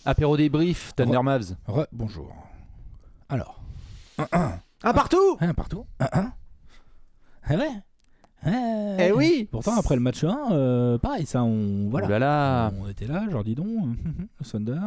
Apéro débrief, Thunder Mavs. Bonjour. Alors. Un partout. Un partout. Ah ouais. Eh oui. Pourtant, après le match 1, pareil, ça, voilà. Oulala. On était là, genre dis donc, le Thunder.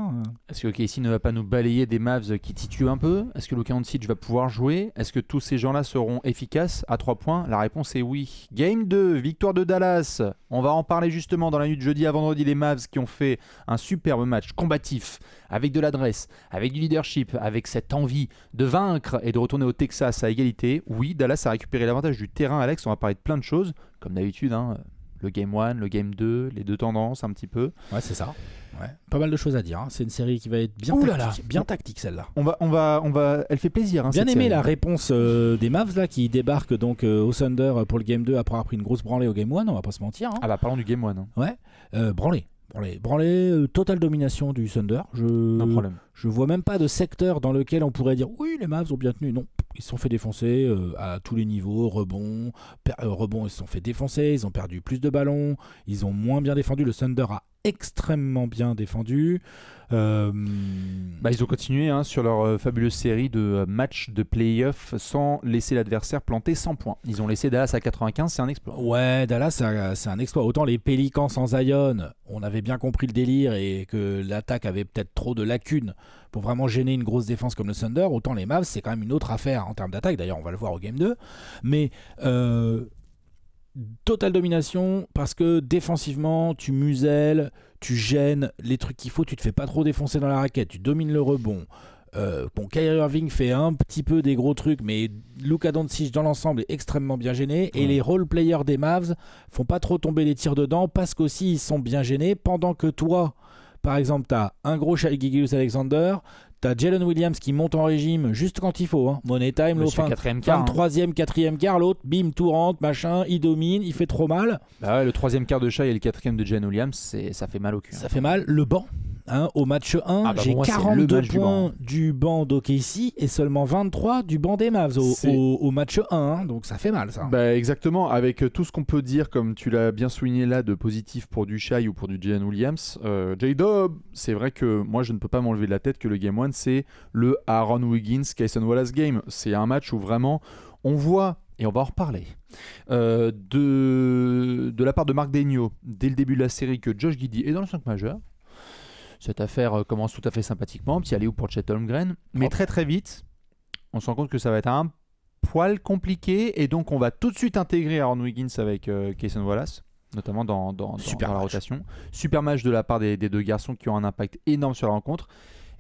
Est-ce que KC ne va pas nous balayer des Mavs qui titubent un peu? Est-ce que Luka Doncic va pouvoir jouer? Est-ce que tous ces gens-là seront efficaces à 3 points? La réponse est oui. Game 2, victoire de Dallas. On va en parler justement dans la nuit de jeudi à vendredi. Les Mavs qui ont fait un superbe match combatif, avec de l'adresse, avec du leadership, avec cette envie de vaincre et de retourner au Texas à égalité. Oui, Dallas a récupéré l'avantage du terrain, Alex. On va parler de plein de choses, comme d'habitude, hein. Le Game 1, le Game 2, les deux tendances un petit peu. Ouais, c'est ça. Ouais. Pas mal de choses à dire. Hein. C'est une série qui va être bien tactique celle-là. On va. Elle fait plaisir. Hein, bien cette aimé série. la réponse des Mavs là qui débarquent donc au Thunder pour le Game 2 après avoir pris une grosse branlée au Game 1. On va pas se mentir. Hein. Ah bah parlons du Game 1. Hein. Ouais. Branlée, totale domination du Thunder. Non problème. Je vois même pas de secteur dans lequel on pourrait dire oui, les Mavs ont bien tenu. Non, ils se sont fait défoncer à tous les niveaux. Rebond, ils se sont fait défoncer. Ils ont perdu plus de ballons. Ils ont moins bien défendu. Le Thunder a extrêmement bien défendu. Ils ont continué sur leur fabuleuse série de matchs de play-off sans laisser l'adversaire planter 100 points. Ils ont laissé Dallas à 95, c'est un exploit. Ouais, Dallas, c'est un exploit. Autant les Pélicans sans Zion, on avait bien compris le délire et que l'attaque avait peut-être trop de lacunes pour vraiment gêner une grosse défense comme le Thunder. Autant les Mavs, c'est quand même une autre affaire en termes d'attaque. D'ailleurs, on va le voir au Game 2. Mais totale domination parce que défensivement, tu muselles, tu gênes les trucs qu'il faut, tu te fais pas trop défoncer dans la raquette, tu domines le rebond. Kyrie Irving fait un petit peu des gros trucs, mais Luka Doncic dans l'ensemble est extrêmement bien gêné. Et les role players des Mavs font pas trop tomber les tirs dedans parce qu'aussi ils sont bien gênés. Pendant que toi, par exemple, t'as un gros Shai Gilgeous-Alexander, t'as Jalen Williams qui monte en régime juste quand il faut. Hein. Money time, fin 3e, 4e quart, l'autre, bim, tout rentre, machin, il domine, il fait trop mal. Bah ouais, le 3e quart de Shai et le 4e de Jalen Williams, ça fait mal au cul. Ça fait mal. Le banc. Au match 1, j'ai 42 points du banc d'OKC et seulement 23 du banc des Mavs au match 1, hein, donc ça fait mal ça. Bah exactement, avec tout ce qu'on peut dire, comme tu l'as bien souligné là, de positif pour du Shai ou pour du Jalen Williams. J-Dub, c'est vrai que moi je ne peux pas m'enlever de la tête que le Game 1 c'est le Aaron Wiggins, Cason Wallace game. C'est un match où vraiment on voit, et on va en reparler, de la part de Marc Daigneault, dès le début de la série, que Josh Giddey est dans le 5 majeur. Cette affaire commence tout à fait sympathiquement, petit alley-oop pour Chet Holmgren, mais très très vite, on se rend compte que ça va être un poil compliqué, et donc on va tout de suite intégrer Aaron Wiggins avec Cason Wallace, notamment dans la rotation. Super match de la part des deux garçons qui ont un impact énorme sur la rencontre.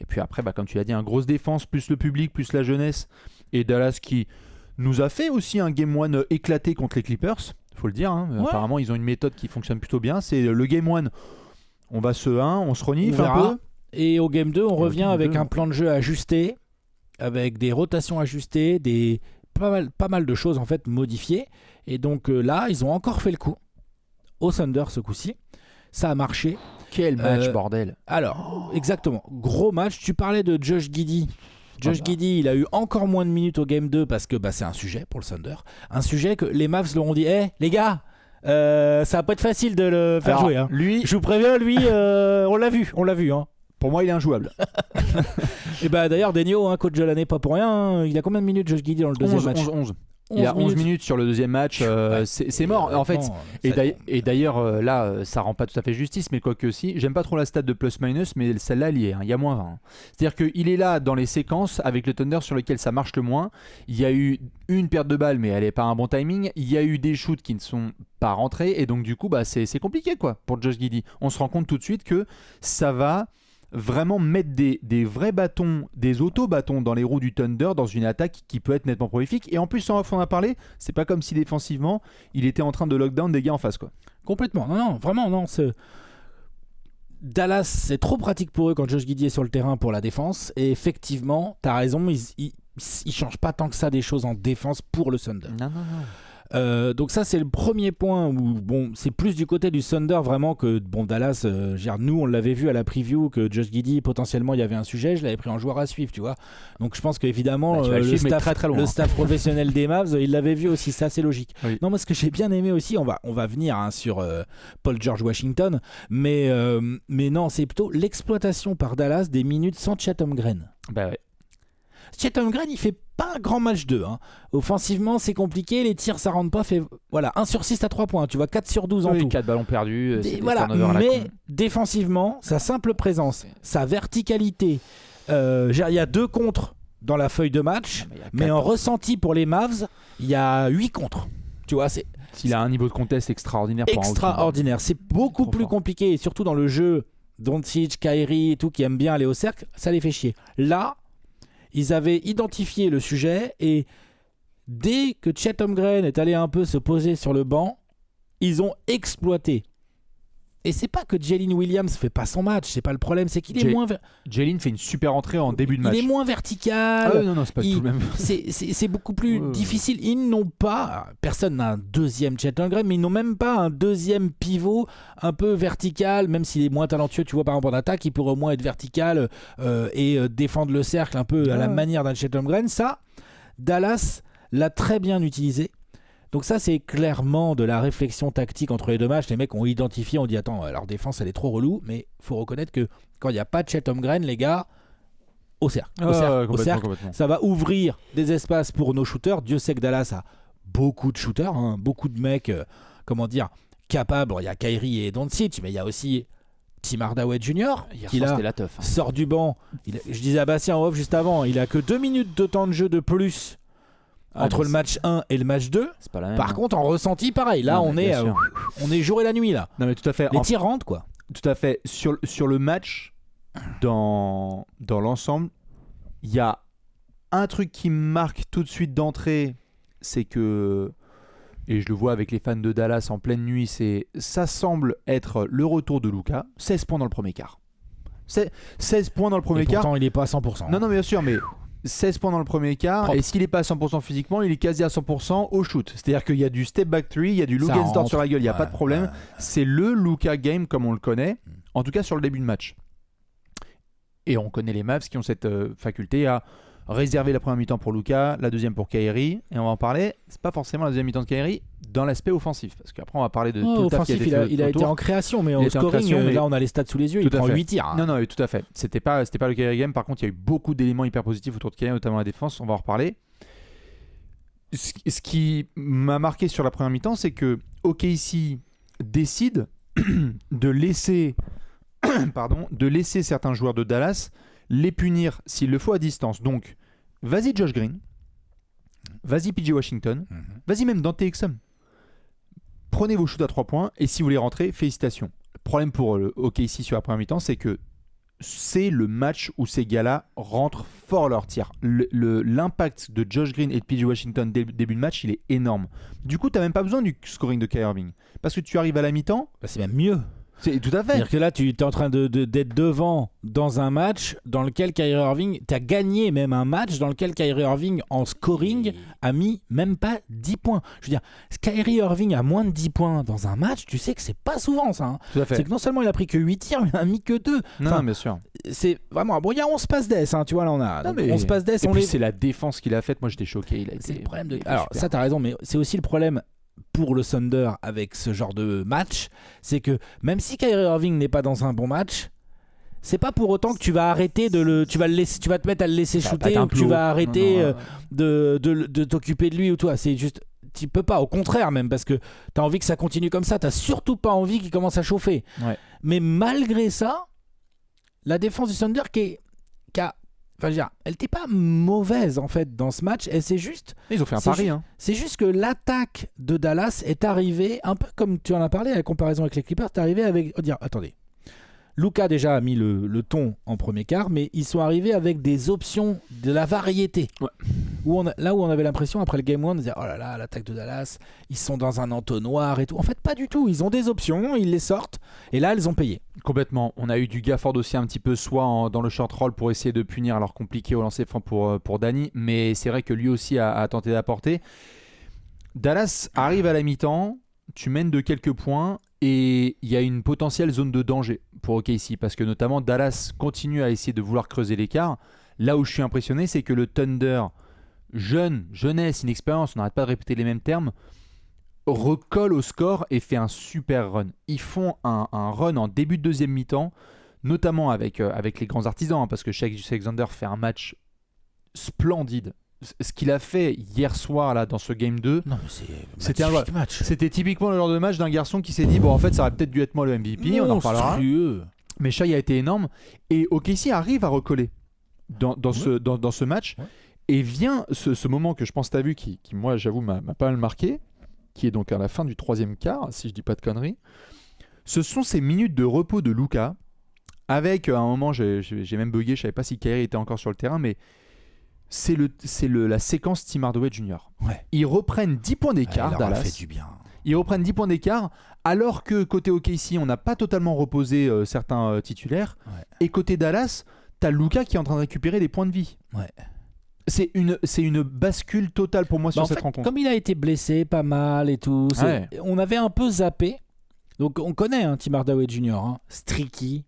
Et puis après, comme tu l'as dit, grosse défense, plus le public, plus la jeunesse, et Dallas qui nous a fait aussi un Game 1 éclaté contre les Clippers, faut le dire. Hein. Ouais. Apparemment, ils ont une méthode qui fonctionne plutôt bien. C'est le Game 1. On va on se renifle un peu. Et au Game 2, on revient avec un plan de jeu ajusté, avec des rotations ajustées, pas mal de choses en fait modifiées. Et donc là, ils ont encore fait le coup au Thunder ce coup-ci. Ça a marché. Quel match, bordel. Alors, exactement. Gros match. Tu parlais de Josh Giddey. Giddey, il a eu encore moins de minutes au Game 2 parce que c'est un sujet pour le Thunder. Un sujet que les Mavs leur ont dit les gars, ça va pas être facile de le faire jouer. Hein. Lui, je vous préviens, on l'a vu. Hein. Pour moi, il est injouable. Et d'ailleurs, Daigneault, coach de l'année, pas pour rien. Hein. Il a combien de minutes, Josh Giddey, dans le deuxième match 11. Il a 11 minutes sur le deuxième match, c'est mort en fait. Et d'ailleurs, là, ça rend pas tout à fait justice, mais quoique si, j'aime pas trop la stat de plus-minus, mais celle-là, il y est, il y a moins 20. C'est-à-dire qu'il est là dans les séquences avec le Thunder sur lesquelles ça marche le moins. Il y a eu une perte de balle, mais elle n'est pas un bon timing. Il y a eu des shoots qui ne sont pas rentrés, et donc du coup, c'est compliqué pour Josh Giddey. On se rend compte tout de suite que ça va vraiment mettre des vrais bâtons, des auto-bâtons dans les roues du Thunder dans une attaque qui peut être nettement prolifique. Et en plus, on en a parlé, c'est pas comme si défensivement il était en train de lockdown des gars en face quoi. Complètement, non, vraiment non. Dallas, c'est trop pratique pour eux quand Josh Giddey est sur le terrain pour la défense. Et effectivement, t'as raison, ils changent pas tant que ça des choses en défense pour le Thunder. Non. Donc ça c'est le premier point où bon c'est plus du côté du Thunder vraiment que bon Dallas. Nous on l'avait vu à la preview que Josh Giddey potentiellement il y avait un sujet, je l'avais pris en joueur à suivre, tu vois. Donc je pense qu'évidemment le staff professionnel des Mavs il l'avait vu aussi, ça c'est logique. Oui. Non moi ce que j'ai bien aimé aussi, on va venir sur Paul George Washington, mais non c'est plutôt l'exploitation par Dallas des minutes sans Chet Holmgren. Bah ouais. Chet Holmgren il fait pas un grand match 2 hein. Offensivement c'est compliqué, les tirs ça rentre pas, voilà 1 sur 6 à 3 points, tu vois 4 sur 12 en tout, 4 ballons perdus, voilà. Mais défensivement sa simple présence, sa verticalité, il y a 2 contres dans la feuille de match, mais en ressenti pour les Mavs il y a 8 contres, tu vois, s'il a un niveau de contest extraordinaire c'est beaucoup plus compliqué, et surtout dans le jeu Doncic, Kyrie et tout qui aiment bien aller au cercle, ça les fait chier. Là ils avaient identifié le sujet et dès que Chet Holmgren est allé un peu se poser sur le banc, ils ont exploité. Et c'est pas que Jalen Williams fait pas son match, c'est pas le problème, c'est qu'il est moins... Jalen fait une super entrée en début de match. Il est moins vertical. Non, c'est pas tout le même. C'est beaucoup plus difficile. Ils n'ont pas... Personne n'a un deuxième Chet Holmgren, mais ils n'ont même pas un deuxième pivot un peu vertical, même s'il est moins talentueux, tu vois, par exemple en attaque, il pourrait au moins être vertical et défendre le cercle un peu à la manière d'un Chet Holmgren. Ça, Dallas l'a très bien utilisé. Donc ça c'est clairement de la réflexion tactique entre les deux matchs. Les mecs ont identifié, on dit attends leur défense elle est trop relou, mais faut reconnaître que quand il n'y a pas de Chet Holmgren, les gars, au cercle, ça va ouvrir des espaces pour nos shooters. Dieu sait que Dallas a beaucoup de shooters, hein, beaucoup de mecs capables. Il y a Kyrie et Doncic, mais il y a aussi Tim Hardaway Jr. qui là sort du banc. Je disais à Bastien en off juste avant, il a que 2 minutes de temps de jeu de plus entre le match 1 et le match 2. C'est pas la même, Par contre en ressenti pareil, là on est jour et la nuit là. Non mais tout à fait. Les tirs rentrent quoi. Tout à fait. Sur le match, dans l'ensemble, il y a un truc qui me marque tout de suite d'entrée, c'est que, et je le vois avec les fans de Dallas en pleine nuit, ça semble être le retour de Luka. 16 points dans le premier quart. 16 points dans le premier quart. Pourtant il est pas à 100%. Non bien sûr, mais 16 points dans le premier quart, propre. Et s'il n'est pas à 100% physiquement, il est quasi à 100% au shoot. C'est-à-dire qu'il y a du step back 3, il y a du look and start sur la gueule, il n'y a pas de problème. C'est le Luka game comme on le connaît, en tout cas sur le début de match. Et on connaît les Mavs qui ont cette faculté à réserver la première mi-temps pour Luka, la deuxième pour Kyrie, et on va en parler. C'est pas forcément la deuxième mi-temps de Kyrie dans l'aspect offensif, parce qu'après on va parler de tout le taf qui a été fait. Il a été en création, mais au scoring, mais là on a les stats sous les yeux, il prend 8 tirs. Non, tout à fait. C'était pas le Kyrie game. Par contre, il y a eu beaucoup d'éléments hyper positifs autour de Kyrie, notamment la défense. On va en reparler. Ce qui m'a marqué sur la première mi-temps, c'est que OKC décide de laisser certains joueurs de Dallas les punir s'il le faut à distance. Donc, vas-y Josh Green, vas-y PJ Washington, vas-y même Dante Exum. Prenez vos shoots à 3 points et si vous les rentrez, félicitations. Le problème pour OKC sur la première mi-temps, c'est que c'est le match où ces gars-là rentrent fort leurs tirs. L'impact de Josh Green et de PJ Washington dès le début de match, il est énorme. Du coup, tu n'as même pas besoin du scoring de Kyrie Irving. Parce que tu arrives à la mi-temps... c'est même mieux. C'est tout à fait. C'est-à-dire que là, tu es en train d'être devant dans un match dans lequel Kyrie Irving, tu as gagné même un match dans lequel Kyrie Irving en scoring a mis même pas 10 points. Je veux dire, Kyrie Irving a moins de 10 points dans un match, tu sais que c'est pas souvent ça. Hein. Tout à fait. C'est que non seulement il a pris que 8 tirs, mais il en a mis que 2. Non, bien sûr. C'est vraiment... Bon, il y a 11 passes d'ess, hein, tu vois, là on a 11 passes d'ess. Et puis c'est la défense qu'il a faite, moi j'étais choqué. C'est le problème de... Alors ça, t'as raison, mais c'est aussi le problème... pour le Thunder avec ce genre de match, c'est que même si Kyrie Irving n'est pas dans un bon match, c'est pas pour autant que tu vas arrêter tu vas te mettre à le laisser shooter ou que tu vas arrêter de t'occuper de lui ou toi. C'est juste, tu peux pas, au contraire même, parce que t'as envie que ça continue comme ça, t'as surtout pas envie qu'il commence à chauffer. Mais malgré ça, la défense du Thunder elle n'était pas mauvaise en fait dans ce match. Et c'est juste. Ils ont fait un pari. C'est juste que l'attaque de Dallas est arrivée un peu comme tu en as parlé à la comparaison avec les Clippers. T'es arrivé avec. Attendez. Luka déjà a mis le ton en premier quart, mais ils sont arrivés avec des options de la variété. Là où on avait l'impression après le game 1 de dire oh là là, l'attaque de Dallas, ils sont dans un entonnoir et tout. En fait, pas du tout. Ils ont des options, ils les sortent et là, elles ont payé. Complètement. On a eu du Gafford aussi un petit peu, soit dans le short roll pour essayer de punir, alors compliqué au lancer franc pour Danny, mais c'est vrai que lui aussi a tenté d'apporter. Dallas arrive à la mi-temps, tu mènes de quelques points et il y a une potentielle zone de danger pour OKC parce que notamment Dallas continue à essayer de vouloir creuser l'écart. Là où je suis impressionné, c'est que le Thunder, jeunesse, inexpérience, on n'arrête pas de répéter les mêmes termes, recolle au score et fait un super run. Ils font un run en début de deuxième mi-temps, notamment avec les grands artisans, parce que Shai Alexander fait un match splendide. Ce qu'il a fait hier soir là, dans ce Game 2, non, mais c'était un match. C'était typiquement le genre de match d'un garçon qui s'est dit bon en fait ça aurait peut-être dû être moi le MVP, on en parlera. Mais Shai a été énorme et OKC arrive à recoller dans ce match et vient ce moment que je pense que tu as vu qui moi j'avoue m'a pas mal marqué, qui est donc à la fin du troisième quart si je dis pas de conneries. Ce sont ces minutes de repos de Luka avec à un moment j'ai même bugué, je savais pas si Kyrie était encore sur le terrain mais c'est la séquence Tim Hardaway Jr. Ouais. Ils reprennent 10 points d'écart, Dallas. Fait du bien. Ils reprennent 10 points d'écart, alors que côté OKC, on n'a pas totalement reposé certains titulaires. Ouais. Et côté Dallas, t'as Luka qui est en train de récupérer des points de vie. Ouais. C'est une bascule totale pour moi sur cette rencontre. Comme il a été blessé pas mal et tout, on avait un peu zappé. Donc on connaît Tim Hardaway Jr. Streaky,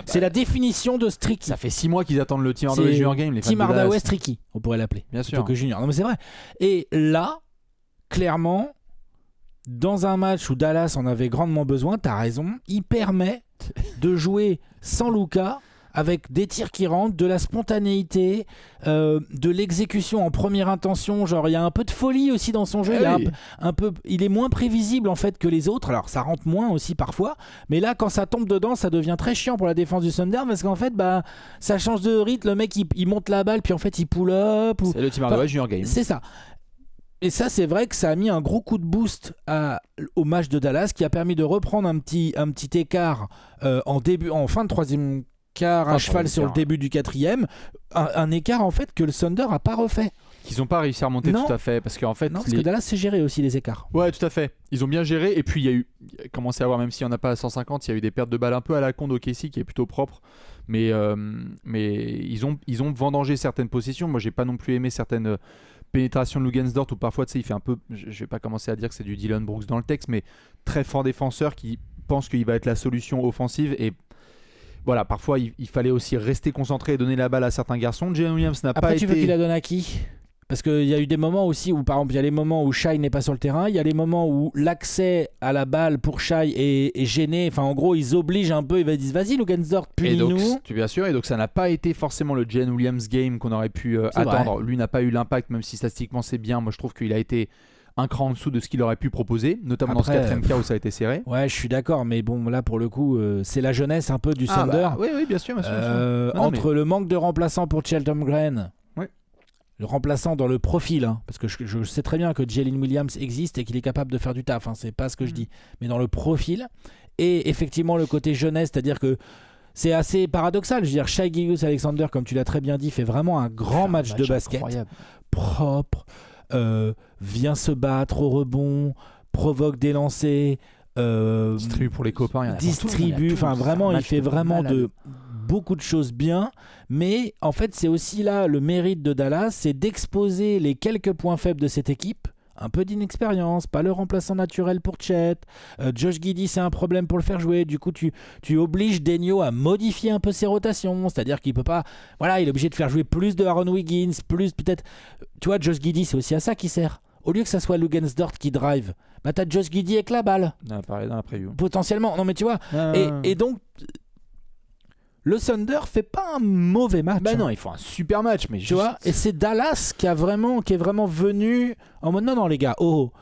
c'est la définition de streaky. Ça fait 6 mois qu'ils attendent le Tim Hardaway Jr. game. Les Tim Hardaway Streaky, on pourrait l'appeler. Bien sûr. Que Junior. Non mais c'est vrai. Et là, clairement, dans un match où Dallas en avait grandement besoin, t'as raison, il permet de jouer sans Luka, avec des tirs qui rentrent, de la spontanéité, de l'exécution en première intention. Genre, il y a un peu de folie aussi dans son jeu. Il est moins prévisible en fait que les autres. Alors, ça rentre moins aussi parfois. Mais là, quand ça tombe dedans, ça devient très chiant pour la défense du Thunder parce qu'en fait, ça change de rythme. Le mec, il monte la balle, puis en fait, il pull up. C'est le Tim Hardaway Junior game. C'est ça. Et ça, c'est vrai que ça a mis un gros coup de boost au match de Dallas qui a permis de reprendre un petit écart en fin de troisième quart à cheval sur le début du quatrième, un écart en fait que le Thunder a pas refait. Qu'ils n'ont pas réussi à remonter tout à fait parce qu'en fait parce que Dallas s'est géré aussi les écarts. Ouais, tout à fait. Ils ont bien géré et puis il y a commencé à avoir, même si on n'a pas à 150, il y a eu des pertes de balles un peu à la con d'OKC qui est plutôt propre. Mais ils ont vendangé certaines possessions. Moi, j'ai pas non plus aimé certaines pénétrations de Lugansdort où parfois, tu sais, il fait un peu. Je vais pas commencer à dire que c'est du Dylan Brooks dans le texte, mais très fort défenseur qui pense qu'il va être la solution offensive et voilà, parfois il fallait aussi rester concentré et donner la balle à certains garçons. Jalen Williams n'a pas été. Après, tu veux qu'il la donne à qui ? Parce qu'il y a eu des moments aussi où, par exemple, il y a les moments où Shai n'est pas sur le terrain, il y a les moments où l'accès à la balle pour Shai est gêné. Enfin, en gros, ils obligent un peu, ils disent vas-y, Lugansdort, punis-nous. Bien sûr, et donc ça n'a pas été forcément le Jalen Williams game qu'on aurait pu attendre. Vrai. Lui n'a pas eu l'impact, même si statistiquement c'est bien. Moi, je trouve qu'il a été un cran en dessous de ce qu'il aurait pu proposer, notamment dans ce quatrième quart où ça a été serré. Ouais, je suis d'accord, mais bon, là pour le coup, c'est la jeunesse un peu du Thunder. Oui, bien sûr. Entre le manque de remplaçants pour Cheltenham Green, le remplaçant dans le profil, parce que je sais très bien que Jalen Williams existe et qu'il est capable de faire du taf, c'est pas ce que je dis, mais dans le profil, et effectivement le côté jeunesse, c'est-à-dire que c'est assez paradoxal. Je veux dire, Shai Gilgeous-Alexander, comme tu l'as très bien dit, fait vraiment un grand match de basket, incroyable. Propre. Vient se battre au rebond, provoque des lancers, distribue pour les copains, il fait vraiment beaucoup de choses bien, mais en fait c'est aussi là le mérite de Dallas, c'est d'exposer les quelques points faibles de cette équipe. Un peu d'inexpérience, pas le remplaçant naturel pour Chet. Josh Giddey, c'est un problème pour le faire jouer. Du coup, tu obliges Denio à modifier un peu ses rotations. C'est-à-dire qu'il peut pas. Voilà, il est obligé de faire jouer plus de Aaron Wiggins, plus peut-être. Tu vois, Josh Giddey, c'est aussi à ça qu'il sert. Au lieu que ça soit Lugansdort qui drive, t'as Josh Giddey avec la balle. Pareil dans la preview. Potentiellement. Non, mais tu vois. Et donc. Le Thunder fait pas un mauvais match. Non, ils font un super match, mais tu vois. Et c'est Dallas qui est vraiment venu en mode non les gars,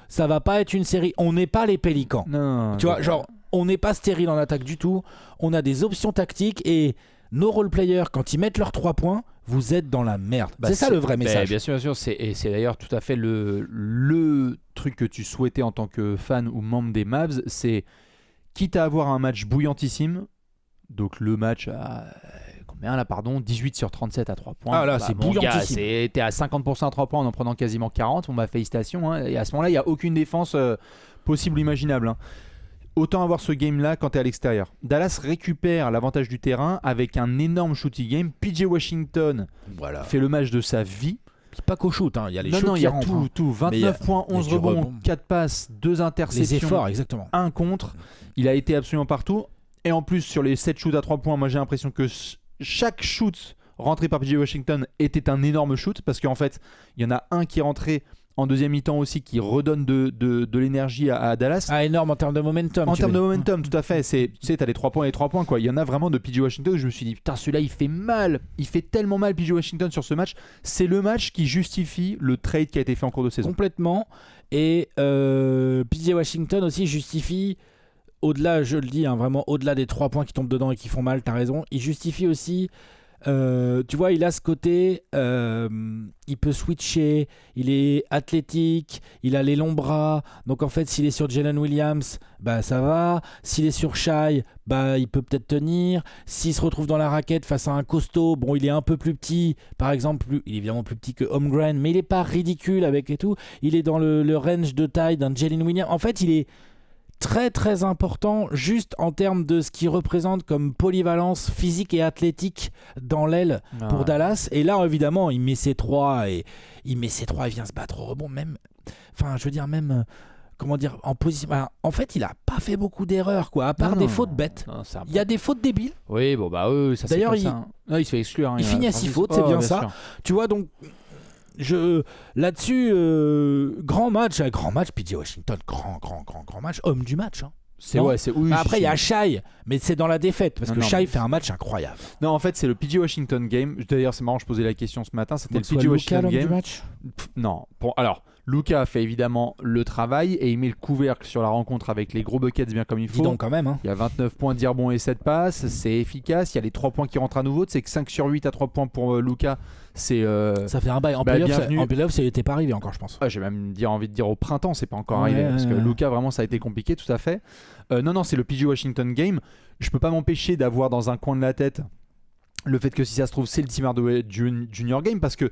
ça va pas être une série. On n'est pas les Pélicans. Non. Tu vois, genre on n'est pas stérile en attaque du tout. On a des options tactiques et nos role-players quand ils mettent leurs 3 points, vous êtes dans la merde. C'est ça le vrai message. Bien sûr. C'est d'ailleurs tout à fait le truc que tu souhaitais en tant que fan ou membre des Mavs, c'est quitte à avoir un match bouillantissime. Donc le match à 18 sur 37 à 3 points. Ah là, c'est bouillantissime. T'es à 50% à 3 points en prenant quasiment 40. Félicitations. Et à ce moment-là, il n'y a aucune défense possible ou imaginable. Autant avoir ce game-là quand t'es à l'extérieur. Dallas récupère l'avantage du terrain avec un énorme shooting game. PJ Washington fait le match de sa vie. Puis pas qu'au shoot, il y a les non, shoots non, il qui y a rentrent. tout. 29 points, 11 du rebonds, rebond. 4 passes, 2 interceptions. Les efforts, exactement. 1 contre. Il a été absolument partout. Et en plus, sur les 7 shoots à 3 points, moi j'ai l'impression que chaque shoot rentré par PJ Washington était un énorme shoot. Parce qu'en fait, il y en a un qui est rentré en deuxième mi-temps aussi, qui redonne de l'énergie à Dallas. Ah, énorme en termes de momentum. En termes de momentum, tout à fait. Tu sais, t'as les 3 points et les 3 points, quoi. Il y en a vraiment de PJ Washington où je me suis dit, putain, celui-là, il fait mal. Il fait tellement mal, PJ Washington, sur ce match. C'est le match qui justifie le trade qui a été fait en cours de saison. Complètement. Et PJ Washington aussi justifie, au-delà, je le dis, vraiment au-delà des 3 points qui tombent dedans et qui font mal, t'as raison, il justifie aussi. Tu vois, il a ce côté, il peut switcher, il est athlétique, il a les longs bras. Donc en fait, s'il est sur Jalen Williams, bah ça va. S'il est sur Shai, bah il peut peut-être tenir. S'il se retrouve dans la raquette face à un costaud, bon, il est un peu plus petit. Par exemple, il est évidemment plus petit que Holmgren, mais il est pas ridicule avec et tout. Il est dans le range de taille d'un Jalen Williams. En fait, il est très très important juste en termes de ce qu'il représente comme polyvalence physique et athlétique dans l'aile pour Dallas. Et là évidemment il met ses 3 et il vient se battre au rebond même. Enfin je veux dire même comment dire en position. En fait il a pas fait beaucoup d'erreurs quoi à part des fautes bêtes. Il y a des fautes débiles. Oui bon bah ça c'est d'ailleurs comme ça. Non, il se fait exclure. Il finit à 6 fautes c'est bien ça. Sûr. Tu vois donc. Là-dessus, grand match, PJ Washington, grand match, homme du match. Oui, après, il y a Shai, mais c'est dans la défaite, parce que Shai fait un match incroyable. Non, en fait, c'est le PJ Washington game. D'ailleurs, c'est marrant, je posais la question ce matin, c'était le PJ Washington game. Du match non, alors, Luka fait évidemment le travail et il met le couvercle sur la rencontre avec les gros buckets bien comme il faut. Dis donc quand même. Il y a 29 points, 10 rebonds et 7 passes, c'est efficace. Il y a les 3 points qui rentrent à nouveau, c'est que 5 sur 8 à 3 points pour Luka. Ça fait un bail. En playoff, ça n'était pas arrivé encore, je pense. J'ai même envie de dire au printemps, c'est pas encore arrivé. Parce que Luka, vraiment, ça a été compliqué, tout à fait. Non, c'est le PJ Washington game. Je peux pas m'empêcher d'avoir dans un coin de la tête le fait que si ça se trouve, c'est le Tim Hardaway Junior game. Parce que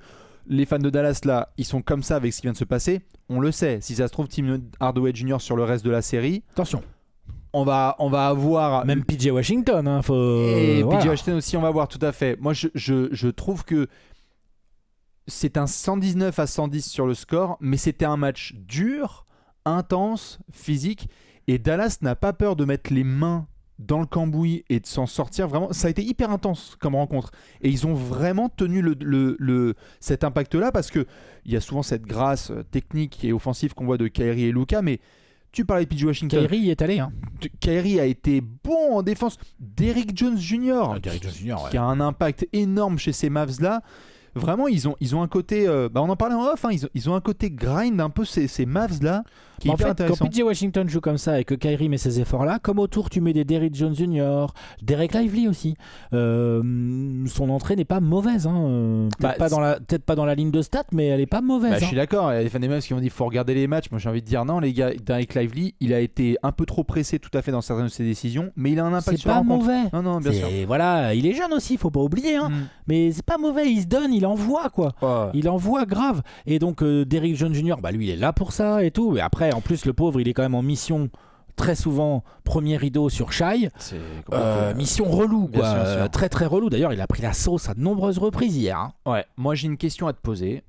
les fans de Dallas, là, ils sont comme ça avec ce qui vient de se passer. On le sait. Si ça se trouve, Tim Hardaway Junior sur le reste de la série. Attention. On va avoir. Même PJ Washington. Et PJ Washington aussi, on va voir, tout à fait. Moi, je trouve que. C'est un 119 à 110 sur le score, mais c'était un match dur, intense, physique, et Dallas n'a pas peur de mettre les mains dans le cambouis et de s'en sortir. Vraiment, ça a été hyper intense comme rencontre, et ils ont vraiment tenu cet impact-là, parce qu'il y a souvent cette grâce technique et offensive qu'on voit de Kyrie et Luka, mais tu parlais de PJ Washington. Kyrie y est allé. Kyrie a été bon en défense. Derrick Jones Jr. Qui a un impact énorme chez ces Mavs-là. Vraiment, ils ont un côté. On en parlait en off, ils ont un côté grind un peu ces Mavs là. Qui est hyper intéressant. Quand PJ Washington joue comme ça et que Kyrie met ses efforts là, comme autour tu mets des Derrick Jones Jr., Derek Lively aussi. Son entrée n'est pas mauvaise. Peut-être pas dans la ligne de stats, mais elle est pas mauvaise. Je suis d'accord. Il y a des fans des Mavs qui m'ont dit faut regarder les matchs. Moi j'ai envie de dire non, les gars. Derek Lively, il a été un peu trop pressé tout à fait dans certaines de ses décisions, mais il a un impact sur la rencontre. C'est pas mauvais. Non, bien sûr. Voilà, il est jeune aussi, faut pas oublier. Mais c'est pas mauvais. Il se donne, il envoie quoi. Il envoie grave. Et donc Derrick Jones Jr., lui il est là pour ça et tout. Mais après, en plus, le pauvre, il est quand même en mission très souvent premier rideau sur Shai. Mission relou, quoi. Sûr. Très très relou. D'ailleurs, il a pris la sauce à de nombreuses reprises hier. Ouais. Moi, j'ai une question à te poser.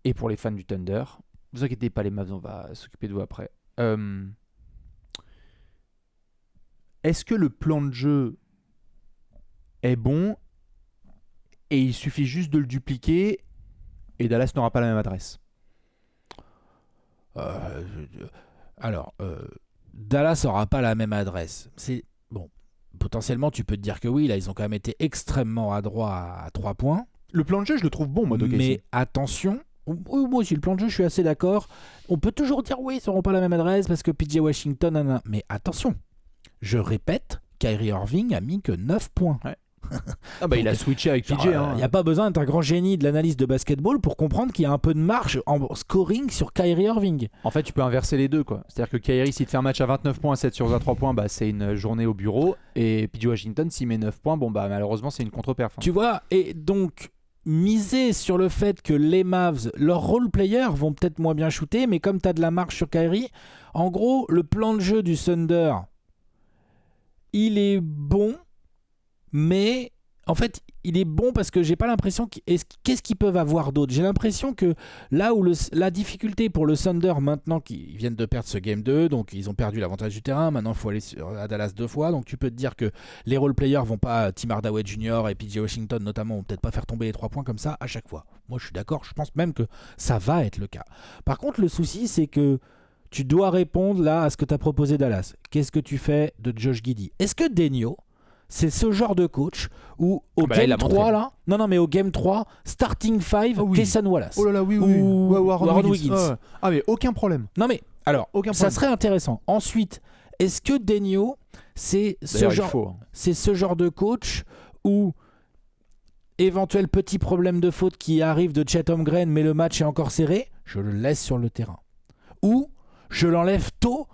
Et pour les fans du Thunder, vous inquiétez pas, les Mavs, on va s'occuper de vous après. Est-ce que le plan de jeu est bon et il suffit juste de le dupliquer et Dallas n'aura pas la même adresse? Dallas n'aura pas la même adresse. C'est bon. Potentiellement, tu peux te dire que oui, là, ils ont quand même été extrêmement adroits à 3 points. Le plan de jeu, je le trouve bon, moi, d'occasion. Mais attention, moi aussi, le plan de jeu, je suis assez d'accord. On peut toujours dire oui, ils n'auront pas la même adresse parce que PJ Washington, mais attention, je répète, Kyrie Irving a mis que 9 points. Ouais. Il a switché avec PJ. Il n'y a pas besoin d'être un grand génie de l'analyse de basketball pour comprendre qu'il y a un peu de marge en scoring sur Kyrie Irving. En fait, tu peux inverser les deux, quoi. C'est-à-dire que Kyrie, s'il te fait un match à 29 points, 7 sur 3 points, c'est une journée au bureau. Et PJ Washington, s'il met 9 points, malheureusement, c'est une contre-perf. Tu vois, et donc miser sur le fait que les Mavs, leurs role players vont peut-être moins bien shooter, mais comme tu as de la marge sur Kyrie, en gros, le plan de jeu du Thunder, il est bon, mais En fait, il est bon parce que j'ai pas l'impression qu'est-ce qu'ils peuvent avoir d'autre. J'ai l'impression que là où la difficulté pour le Thunder maintenant qu'ils viennent de perdre ce game 2, donc ils ont perdu l'avantage du terrain, maintenant il faut aller à Dallas 2 fois, donc tu peux te dire que les role players vont pas, Tim Hardaway Jr. et PJ Washington notamment, vont peut-être pas faire tomber les 3 points comme ça à chaque fois. Moi je suis d'accord, je pense même que ça va être le cas. Par contre le souci c'est que tu dois répondre là à ce que t'as proposé Dallas. Qu'est-ce que tu fais de Josh Giddey? Est-ce que Daigneault c'est ce genre de coach où au Game 3 là, non mais au Game 3, starting 5, Cason Wallace. Oh là là, oui, ou Aaron Wiggins. Oh. Ah mais aucun problème. Non mais alors, aucun ça problème. serait intéressant. Ensuite, est-ce que Daigneault c'est ce genre de coach où éventuel petit problème de faute qui arrive de Chet Holmgren mais le match est encore serré, je le laisse sur le terrain. Ou je l'enlève tôt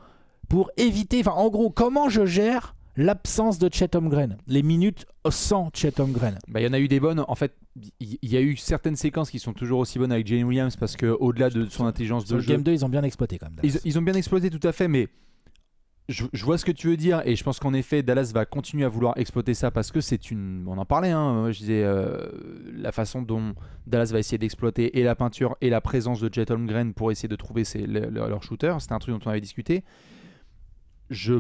pour éviter, enfin en gros, comment je gère l'absence de Chet Holmgren, les minutes sans Chet Holmgren. Il y en a eu des bonnes. En fait, il y a eu certaines séquences qui sont toujours aussi bonnes avec Jalen Williams parce qu'au-delà de son intelligence de jeu. Sur le Game 2, ils ont bien exploité quand même. Ils ont bien exploité tout à fait, mais je vois ce que tu veux dire et je pense qu'en effet, Dallas va continuer à vouloir exploiter ça parce que c'est une. On en parlait, je disais la façon dont Dallas va essayer d'exploiter et la peinture et la présence de Chet Holmgren pour essayer de trouver leur shooter. C'était un truc dont on avait discuté. Je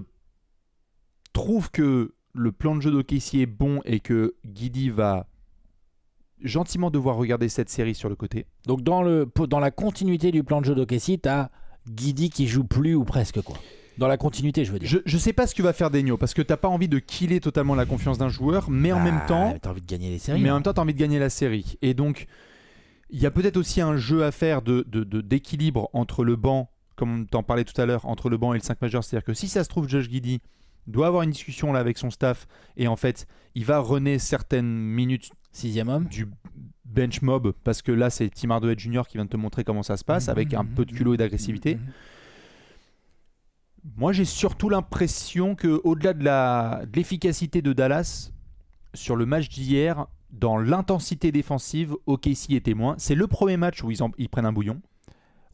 trouve que le plan de jeu d'OKC est bon et que Giddey va gentiment devoir regarder cette série sur le côté. Donc dans la continuité du plan de jeu d'OKC, t'as Giddey qui joue plus ou presque quoi. Dans la continuité, je veux dire. Je sais pas ce que va faire Daigneault parce que t'as pas envie de killer totalement la confiance d'un joueur, mais en même temps, t'as envie de gagner les séries. Mais en même temps, t'as envie de gagner la série. Et donc, il y a peut-être aussi un jeu à faire d'équilibre entre le banc, comme t'en parlais tout à l'heure, entre le banc et le 5 majeur. C'est-à-dire que si ça se trouve, Josh Giddey doit avoir une discussion là avec son staff et en fait, il va runner certaines minutes 6e homme du bench mob parce que là, c'est Tim Hardaway Jr. qui vient de te montrer comment ça se passe avec un peu de culot et d'agressivité. Moi, j'ai surtout l'impression qu'au-delà de l'efficacité de Dallas sur le match d'hier, dans l'intensité défensive, OKC est témoin. C'est le premier match où ils prennent un bouillon.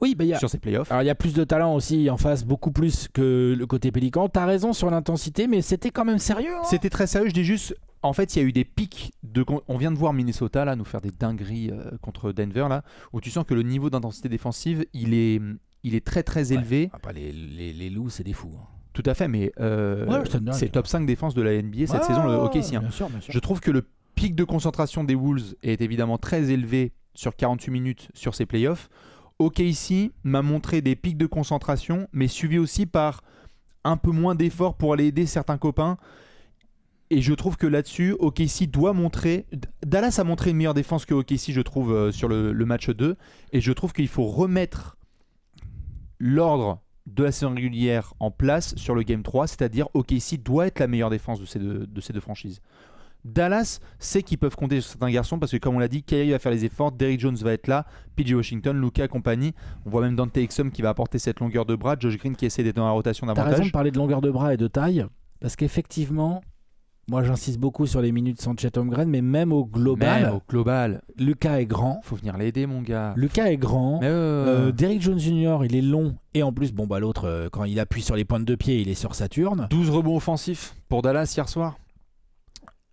Oui, sur ces playoffs. Alors il y a plus de talent aussi en face, beaucoup plus que le côté Pélican. T'as raison sur l'intensité, mais c'était quand même sérieux. C'était très sérieux. Je dis juste, en fait, il y a eu des pics. On vient de voir Minnesota là nous faire des dingueries contre Denver là, où tu sens que le niveau d'intensité défensive, il est très très élevé. Après, les loups, c'est des fous. Tout à fait, mais c'est top 5 défense de la NBA cette saison, le OKC. Bien sûr. Je trouve que le pic de concentration des Wolves est évidemment très élevé sur 48 minutes sur ces playoffs. OKC m'a montré des pics de concentration, mais suivi aussi par un peu moins d'efforts pour aller aider certains copains. Et je trouve que là-dessus, OKC doit montrer... Dallas a montré une meilleure défense que OKC, je trouve, sur le match 2. Et je trouve qu'il faut remettre l'ordre de la saison régulière en place sur le Game 3, c'est-à-dire OKC doit être la meilleure défense de ces deux franchises. Dallas sait qu'ils peuvent compter sur certains garçons parce que comme on l'a dit, Kyrie va faire les efforts, Derrick Jones va être là, PJ Washington, Luka, compagnie. On voit même Dante Exum qui va apporter cette longueur de bras, Josh Green qui essaie d'être dans la rotation davantage. T'as raison de parler de longueur de bras et de taille parce qu'effectivement, moi j'insiste beaucoup sur les minutes sans Chet Holmgren, mais même au global, Luka est grand. Faut venir l'aider mon gars. Luka est grand. Derrick Jones Jr. il est long et en plus l'autre quand il appuie sur les pointes de pied il est sur Saturne. 12 rebonds offensifs pour Dallas hier soir.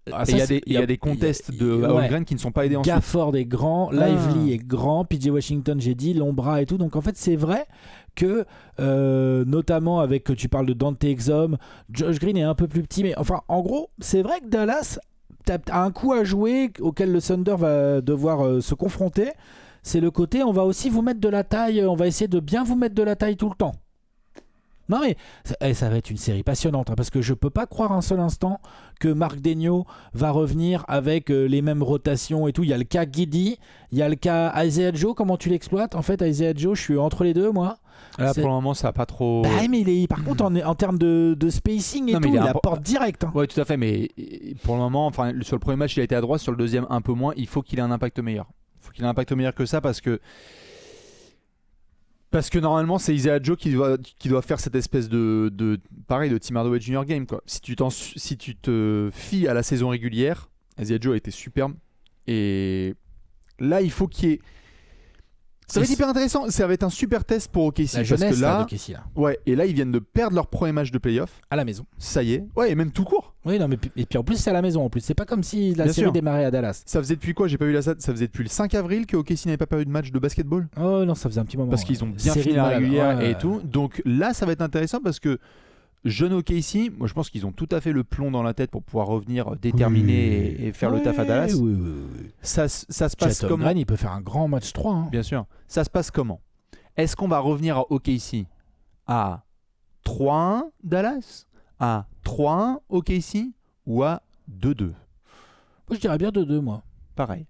Il y a des contests de Holmgren qui ne sont pas aidés ensuite. Gafford est grand, Lively est grand, PJ Washington j'ai dit, long bras et tout. Donc en fait c'est vrai que notamment avec que tu parles de Dante Exum, Josh Green est un peu plus petit, mais enfin en gros c'est vrai que Dallas a un coup à jouer auquel le Thunder va devoir se confronter. C'est le côté on va aussi vous mettre de la taille, on va essayer de bien vous mettre de la taille tout le temps. Non mais ça va être une série passionnante parce que je peux pas croire un seul instant que Marc Daigneault va revenir avec les mêmes rotations et tout. Il y a le cas Giddey, il y a le cas Isaiah Joe. Comment tu l'exploites en fait Isaiah Joe? Je suis entre les deux moi. Là pour le moment ça a pas trop. Mais par contre en termes de spacing et tout, il apporte direct. Ouais tout à fait, mais pour le moment, enfin sur le premier match il a été à droite, sur le deuxième un peu moins. Il faut qu'il ait un impact meilleur. Il faut qu'il ait un impact meilleur que ça parce que normalement c'est Isaiah Joe qui doit faire cette espèce de pareil de Tim Hardaway Jr. game quoi. Si tu te fies à la saison régulière, Isaiah Joe a été superbe et là il faut qu'il y ait Ça va être hyper intéressant. Ça va être un super test pour OKC. La jeunesse là, d'OKC, là. Ouais, et là, ils viennent de perdre leur premier match de playoff. À la maison. Ça y est. Ouais, et même tout court. Oui, non, mais et puis en plus, c'est à la maison en plus. C'est pas comme si la Bien série sûr. démarrait à Dallas. Ça faisait depuis quoi? J'ai pas vu la date. Ça faisait depuis le 5 avril que OKC n'avait pas perdu de match de basketball. Oh non, ça faisait un petit moment. Parce qu'ils ont bien Série fini la malade. régulière Ouais. et tout. Donc là, ça va être intéressant parce que jeune OKC, moi je pense qu'ils ont tout à fait le plomb dans la tête pour pouvoir revenir déterminé et faire le taf à Dallas. Oui, oui, oui. Ça se passe Chet comment? Holmgren, il peut faire un grand match 3. Hein. Bien sûr. Ça se passe comment? Est-ce qu'on va revenir à OKC à 3-1 Dallas, à 3-1 OKC ou à 2-2? Moi, je dirais bien 2-2, moi. Pareil.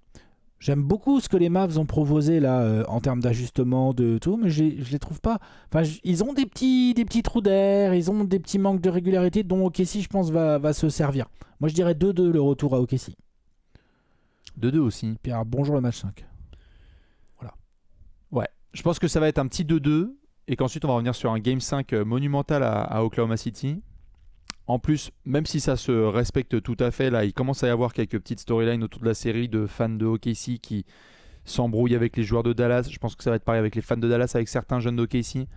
J'aime beaucoup ce que les Mavs ont proposé là en termes d'ajustement de tout, mais je les trouve pas. Enfin, ils ont des petits trous d'air, ils ont des petits manques de régularité dont OKC, je pense, va se servir. Moi, je dirais 2-2 le retour à OKC. 2-2 aussi. Puis alors, bonjour le match 5. Ouais. Je pense que ça va être un petit 2-2 et qu'ensuite on va revenir sur un Game 5 monumental à Oklahoma City. En plus, même si ça se respecte tout à fait, là, il commence à y avoir quelques petites storylines autour de la série de fans de OKC qui s'embrouillent avec les joueurs de Dallas. Je pense que ça va être pareil avec les fans de Dallas, avec certains jeunes d'OKC.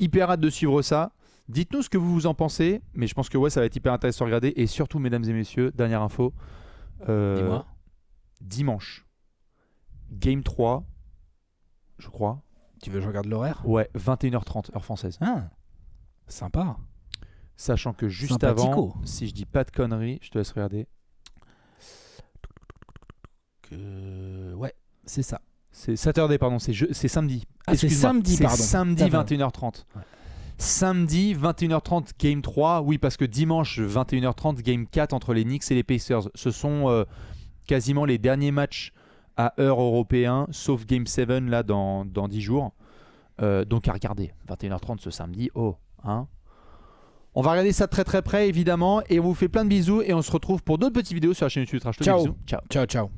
Hyper hâte de suivre ça. Dites-nous ce que vous en pensez, mais je pense que ouais, ça va être hyper intéressant à regarder. Et surtout, mesdames et messieurs, dernière info. Dis-moi. Dimanche, Game 3, je crois. Tu veux que je regarde l'horaire? Ouais, 21h30, heure française. Ah, sympa. Sachant que juste Sympathico. avant, si je dis pas de conneries, je te laisse regarder. Ouais, c'est ça. C'est Saturday, pardon, c'est samedi. Ah, c'est Excuse-moi, samedi, pardon. C'est samedi D'accord. 21h30. Ouais. Samedi 21h30, Game 3. Oui, parce que dimanche 21h30, Game 4 entre les Knicks et les Pacers. Ce sont quasiment les derniers matchs à heure européen, sauf Game 7 là dans 10 jours. Donc à regarder. 21h30 ce samedi. Oh, hein. On va regarder ça de très très près évidemment et on vous fait plein de bisous et on se retrouve pour d'autres petites vidéos sur la chaîne YouTube Trash Talk. Ciao. Bisous. Ciao. Ciao, ciao.